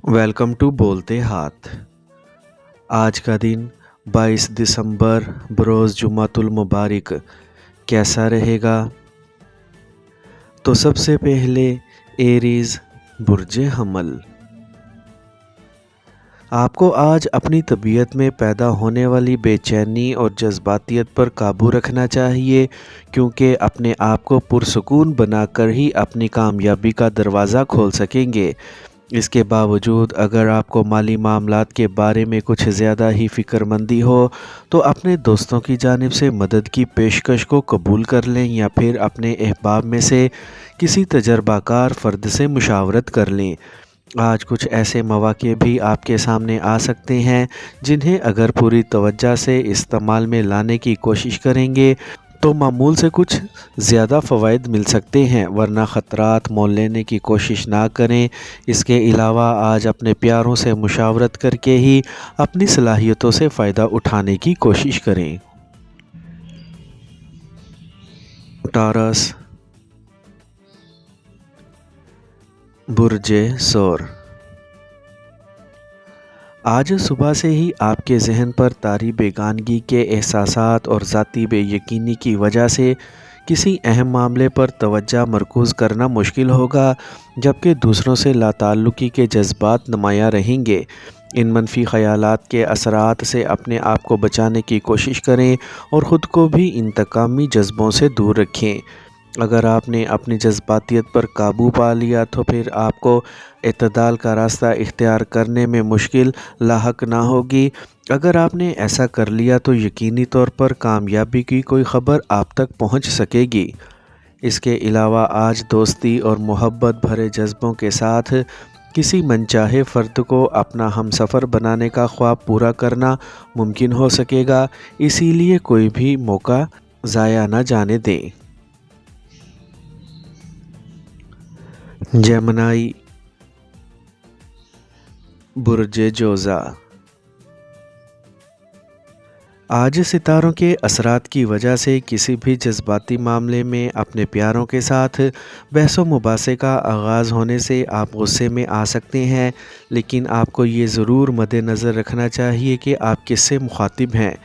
Welcome to बोलते हाथ। आज का दिन 22 दिसंबर बरोज़ जुमातुल मुबारक कैसा रहेगा? तो सबसे पहले एरीज़ बुर्ज हमल। आपको आज अपनी तबीयत में पैदा होने वाली बेचैनी और जज्बातियत पर काबू रखना चाहिए, क्योंकि अपने आप को पुरसुकून बनाकर ही अपनी कामयाबी का दरवाज़ा खोल सकेंगे। इसके बावजूद अगर आपको माली मामलात के बारे में कुछ ज़्यादा ही फ़िक्रमंदी हो, तो अपने दोस्तों की जानिब से मदद की पेशकश को कबूल कर लें या फिर अपने अहबाब में से किसी तजर्बाकार फ़र्द से मुशावरत कर लें। आज कुछ ऐसे मौक़े भी आपके सामने आ सकते हैं जिन्हें अगर पूरी तवज्जो से इस्तेमाल में लाने की कोशिश करेंगे तो मामूल से कुछ ज़्यादा फ़वाइद मिल सकते हैं, वरना ख़तरात मोल लेने की कोशिश ना करें। इसके अलावा आज अपने प्यारों से मुशावरत करके ही अपनी सलाहियतों से फ़ायदा उठाने की कोशिश करें। टॉरस बुर्ज सौर। आज सुबह से ही आपके ज़हन पर तारी बेगानगी के एहसासात और ज़ाती बेयकीनी की वजह से किसी अहम मामले पर तवज्जो मरकूज़ करना मुश्किल होगा, जबकि दूसरों से लाताल्लुकी के जज्बात नुमायाँ रहेंगे। इन मनफी ख़यालात के असरात से अपने आप को बचाने की कोशिश करें और ख़ुद को भी इंतकामी जज्बों से दूर रखें। अगर आपने अपनी जज्बातियत पर काबू पा लिया तो फिर आपको इत्तदाल का रास्ता इख्तियार करने में मुश्किल लाहक ना होगी। अगर आपने ऐसा कर लिया तो यकीनी तौर पर कामयाबी की कोई ख़बर आप तक पहुंच सकेगी। इसके अलावा आज दोस्ती और मोहब्बत भरे जज्बों के साथ किसी मनचाहे फ़र्द को अपना हमसफ़र बनाने का ख्वाब पूरा करना मुमकिन हो सकेगा, इसीलिए कोई भी मौका ज़ाया न जाने दें। जेमिनी बुर्ज जोज़ा। आज सितारों के असरात की वजह से किसी भी जज्बाती मामले में अपने प्यारों के साथ बहस व मुबासे का आगाज़ होने से आप गुस्से में आ सकते हैं, लेकिन आपको ये ज़रूर मद्देनज़र रखना चाहिए कि आप किससे मुखातिब हैं।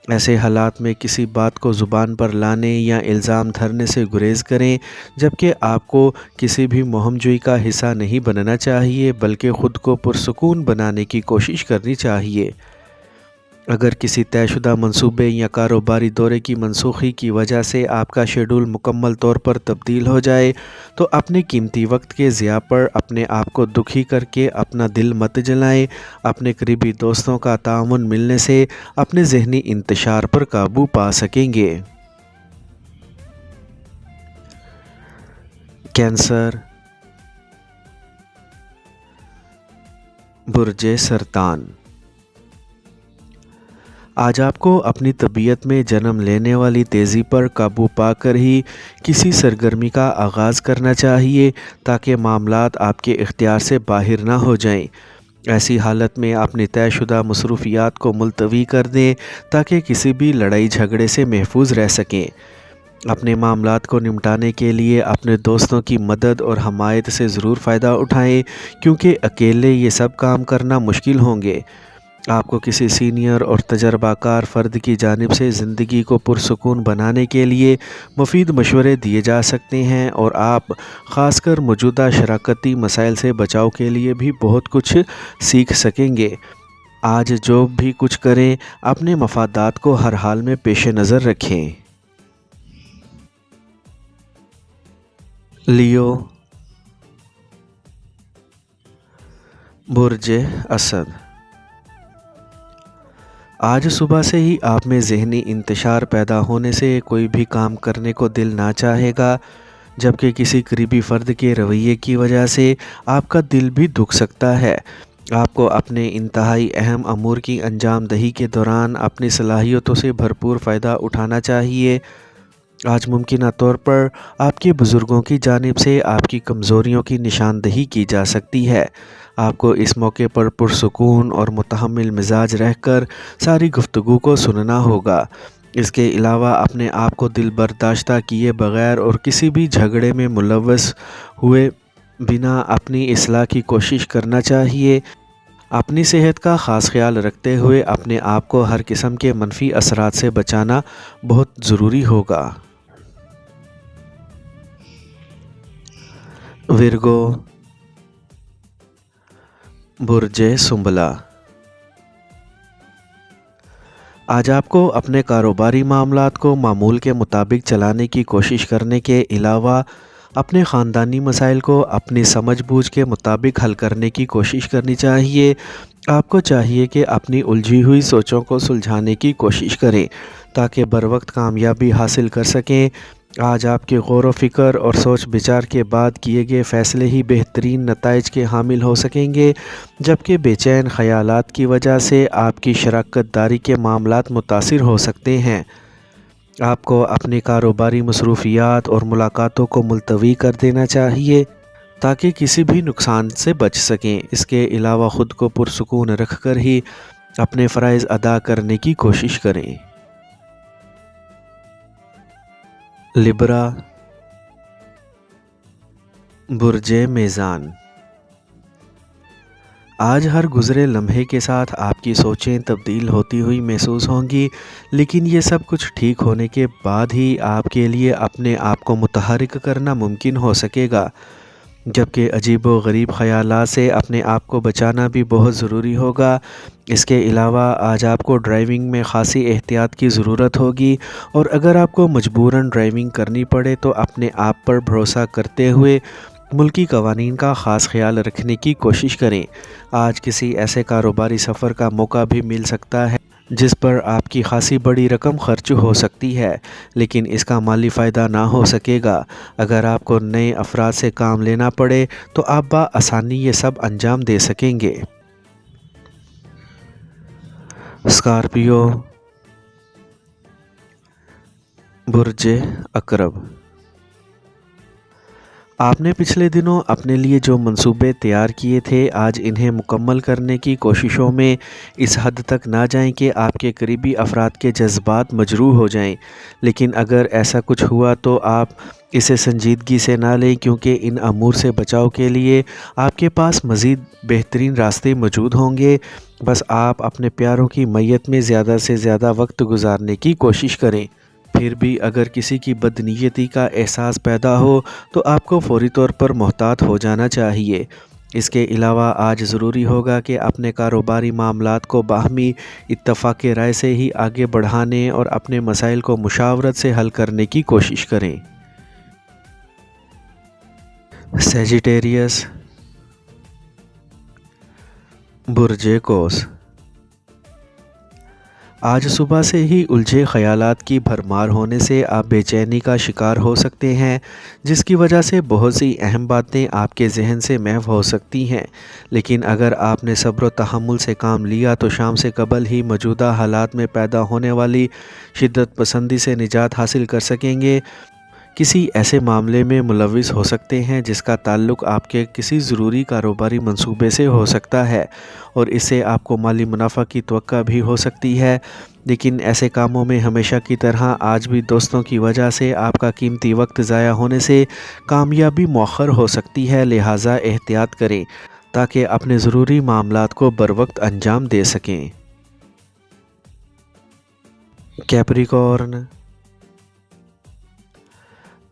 ऐसे हालात में किसी बात को ज़ुबान पर लाने या इल्ज़ाम धरने से गुरेज़ करें, जबकि आपको किसी भी मुहिमजोई का हिस्सा नहीं बनना चाहिए, बल्कि ख़ुद को पुरसुकून बनाने की कोशिश करनी चाहिए। अगर किसी तयशुदा मंसूबे या कारोबारी दौरे की मनसूखी की वजह से आपका शेड्यूल मुकम्मल तौर पर तब्दील हो जाए, तो अपने कीमती वक्त के ज़िया पर अपने आप को दुखी करके अपना दिल मत जलाएं। अपने करीबी दोस्तों का ताउन मिलने से अपने ज़हनी इंतशार पर काबू पा सकेंगे। कैंसर बुर्ज सरतान। आज आपको अपनी तबीयत में जन्म लेने वाली तेज़ी पर काबू पाकर ही किसी सरगर्मी का आगाज़ करना चाहिए, ताकि मामलात आपके इख्तियार से बाहर ना हो जाएं। ऐसी हालत में अपनी तयशुदा मसरूफियात को मुलतवी कर दें, ताकि किसी भी लड़ाई झगड़े से महफूज रह सकें। अपने मामलात को निपटाने के लिए अपने दोस्तों की मदद और हमायत से ज़रूर फ़ायदा उठाएं, क्योंकि अकेले ये सब काम करना मुश्किल होंगे। आपको किसी सीनियर और तजर्बाकार फ़र्द की जानिब से ज़िंदगी को पुरसुकून बनाने के लिए मुफीद मशवरे दिए जा सकते हैं, और आप ख़ासकर मौजूदा शराकती मसाइल से बचाव के लिए भी बहुत कुछ सीख सकेंगे। आज जो भी कुछ करें, अपने मफादात को हर हाल में पेश नज़र रखें। लियो बुर्ज असद। आज सुबह से ही आप में ज़हनी इंतशार पैदा होने से कोई भी काम करने को दिल ना चाहेगा, जबकि किसी करीबी फ़र्द के रवैये की वजह से आपका दिल भी दुख सकता है। आपको अपने इंतहाई अहम अमूर की अंजाम दही के दौरान अपनी सलाहियतों से भरपूर फ़ायदा उठाना चाहिए। आज मुमकिन तौर पर आपके बुज़ुर्गों की जानिब से आपकी कमज़ोरियों की निशानदही की जा सकती है। आपको इस मौके पर पुरसुकून और मुतहम्मिल मिजाज रहकर सारी गुफ्तगू को सुनना होगा। इसके अलावा अपने आप को दिल बर्दाश्त किए बग़ैर और किसी भी झगड़े में मुलव्वस हुए बिना अपनी इस्लाह की कोशिश करना चाहिए। अपनी सेहत का ख़ास ख्याल रखते हुए अपने आप को हर किस्म के मनफी असरात से बचाना बहुत ज़रूरी होगा। विर्गो, बुर्ज सुंबला। आज आपको अपने कारोबारी मामलात को मामूल के मुताबिक चलाने की कोशिश करने के अलावा अपने ख़ानदानी मसाइल को अपनी समझ बूझ के मुताबिक हल करने की कोशिश करनी चाहिए। आपको चाहिए कि अपनी उलझी हुई सोचों को सुलझाने की कोशिश करें ताकि बर वक्त कामयाबी हासिल कर सकें। आज आपके गौर व फिक्र और सोच विचार के बाद किए गए फ़ैसले ही बेहतरीन नताइज के हामिल हो सकेंगे, जबकि बेचैन ख़यालात की वजह से आपकी शराकत दारी के मामलात मुतासिर हो सकते हैं। आपको अपनी कारोबारी मसरूफियात और मुलाकातों को मुलतवी कर देना चाहिए ताकि किसी भी नुकसान से बच सकें। इसके अलावा ख़ुद को पुरसुकून रख कर ही अपने फ़राइज़ अदा करने की कोशिश करें। लिब्रा, बुर्ज मेज़ान। आज हर गुज़रे लम्हे के साथ आपकी सोचें तब्दील होती हुई महसूस होंगी, लेकिन ये सब कुछ ठीक होने के बाद ही आपके लिए अपने आप को मुतहर्रिक करना मुमकिन हो सकेगा, जबकि अजीब व गरीब ख़यालात से अपने आप को बचाना भी बहुत ज़रूरी होगा। इसके अलावा आज आपको ड्राइविंग में ख़ासी एहतियात की ज़रूरत होगी, और अगर आपको मजबूरन ड्राइविंग करनी पड़े तो अपने आप पर भरोसा करते हुए मुल्की कवानीन का ख़ास ख्याल रखने की कोशिश करें। आज किसी ऐसे कारोबारी सफ़र का मौका भी मिल सकता है जिस पर आपकी खासी बड़ी रकम खर्च हो सकती है, लेकिन इसका माली फ़ायदा ना हो सकेगा। अगर आपको नए अफराद से काम लेना पड़े तो आप बआसानी ये सब अंजाम दे सकेंगे। स्कॉर्पियो, बुर्ज अकरब। आपने पिछले दिनों अपने लिए जो मंसूबे तैयार किए थे, आज इन्हें मुकम्मल करने की कोशिशों में इस हद तक ना जाएं कि आपके करीबी अफराद के जज्बात मजरूह हो जाएं। लेकिन अगर ऐसा कुछ हुआ तो आप इसे संजीदगी से ना लें, क्योंकि इन अमूर से बचाव के लिए आपके पास मज़ीद बेहतरीन रास्ते मौजूद होंगे। बस आप अपने प्यारों की मैयत में ज़्यादा से ज़्यादा वक्त गुजारने की कोशिश करें। फिर भी अगर किसी की बदनीयती का एहसास पैदा हो तो आपको फ़ौरी तौर पर मोहतात हो जाना चाहिए। इसके अलावा आज ज़रूरी होगा कि अपने कारोबारी मामलात को बाहमी इत्तफ़ाक़ राय से ही आगे बढ़ाने और अपने मसाइल को मुशावरत से हल करने की कोशिश करें। सेजिटेरियस, बुर्ज कौस। आज सुबह से ही उलझे ख़यालात की भरमार होने से आप बेचैनी का शिकार हो सकते हैं, जिसकी वजह से बहुत सी अहम बातें आपके जहन से महव हो सकती हैं। लेकिन अगर आपने सब्र व तहम्मुल से काम लिया तो शाम से कबल ही मौजूदा हालात में पैदा होने वाली शिद्दत पसंदी से निजात हासिल कर सकेंगे। किसी ऐसे मामले में मुलविस हो सकते हैं जिसका ताल्लुक़ आपके किसी ज़रूरी कारोबारी मंसूबे से हो सकता है, और इससे आपको माली मुनाफा की तवक्का भी हो सकती है। लेकिन ऐसे कामों में हमेशा की तरह आज भी दोस्तों की वजह से आपका कीमती वक्त ज़ाया होने से कामयाबी मौखर हो सकती है। लिहाजा एहतियात करें ताकि अपने ज़रूरी मामलात को बर वक्त अंजाम दे सकें। कैप्रिकॉर्न,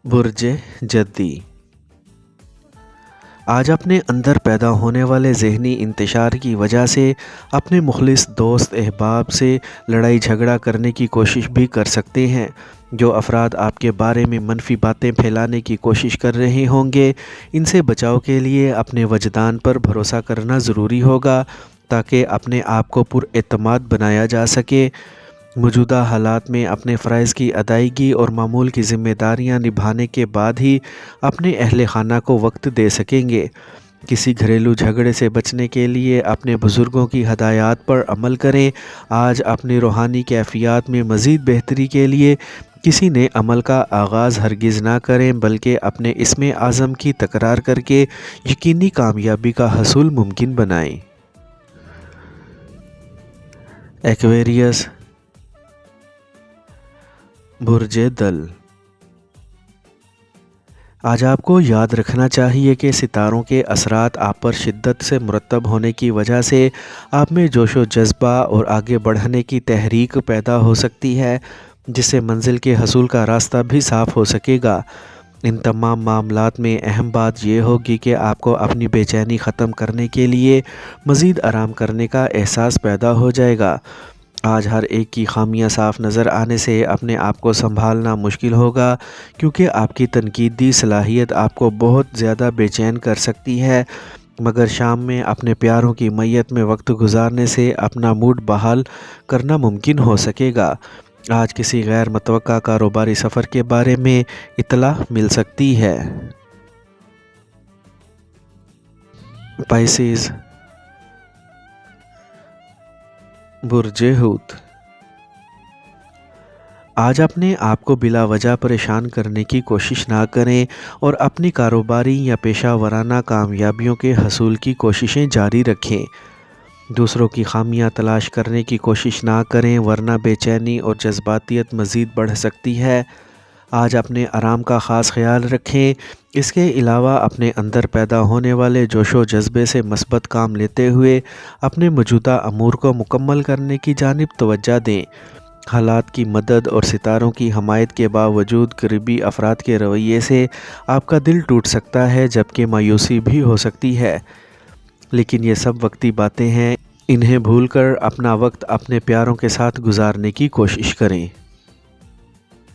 बुर्ज जद्दी। आज अपने अंदर पैदा होने वाले ज़हनी इंतशार की वजह से अपने मुखलिस दोस्त अहबाब से लड़ाई झगड़ा करने की कोशिश भी कर सकते हैं। जो अफराद आपके बारे में मनफी बातें फैलाने की कोशिश कर रहे होंगे, इनसे बचाव के लिए अपने वजदान पर भरोसा करना ज़रूरी होगा ताकि अपने आप को पुरएतमाद बनाया जा सके। मौजूदा हालात में अपने फ़राइज़ की अदायगी और मामूल की ज़िम्मेदारियां निभाने के बाद ही अपने अहल खाना को वक्त दे सकेंगे। किसी घरेलू झगड़े से बचने के लिए अपने बुज़ुर्गों की हदायत पर अमल करें। आज अपनी रूहानी कैफियत में मज़ीद बेहतरी के लिए किसी ने अमल का आगाज़ हरगिज़ ना करें, बल्कि अपने इसमें आज़म की तकरार करके यकीनी कामयाबी का हसूल मुमकिन बनाएं। एक्वेरियस, बुर्ज दल। آج آپ کو یاد رکھنا چاہیے کہ ستاروں کے اثرات آپ پر شدت سے مرتب ہونے کی وجہ سے آپ میں جوش و جذبہ اور آگے بڑھنے کی تحریک پیدا ہو سکتی ہے، جس سے منزل کے حصول کا راستہ بھی صاف ہو سکے گا۔ ان تمام معاملات میں اہم بات یہ ہوگی کہ آپ کو اپنی بے چینی ختم کرنے کے لیے مزید آرام کرنے کا احساس پیدا ہو جائے گا۔ آج ہر ایک کی خامیاں صاف نظر آنے سے اپنے آپ کو سنبھالنا مشکل ہوگا، کیونکہ آپ کی تنقیدی صلاحیت آپ کو بہت زیادہ بے چین کر سکتی ہے، مگر شام میں اپنے پیاروں کی میت میں وقت گزارنے سے اپنا موڈ بحال کرنا ممکن ہو سکے گا۔ آج کسی غیر متوقع کاروباری سفر کے بارے میں اطلاع مل سکتی ہے۔ پائسیز، برج حوت، آج اپنے آپ کو بلا وجہ پریشان کرنے کی کوشش نہ کریں اور اپنی کاروباری یا پیشہ ورانہ کامیابیوں کے حصول کی کوششیں جاری رکھیں۔ دوسروں کی خامیاں تلاش کرنے کی کوشش نہ کریں، ورنہ بے چینی اور جذباتیت مزید بڑھ سکتی ہے۔ آج اپنے آرام کا خاص خیال رکھیں۔ اس کے علاوہ اپنے اندر پیدا ہونے والے جوش و جذبے سے مثبت کام لیتے ہوئے اپنے موجودہ امور کو مکمل کرنے کی جانب توجہ دیں۔ حالات کی مدد اور ستاروں کی حمایت کے باوجود قریبی افراد کے رویے سے آپ کا دل ٹوٹ سکتا ہے، جبکہ مایوسی بھی ہو سکتی ہے، لیکن یہ سب وقتی باتیں ہیں۔ انہیں بھول کر اپنا وقت اپنے پیاروں کے ساتھ گزارنے کی کوشش کریں۔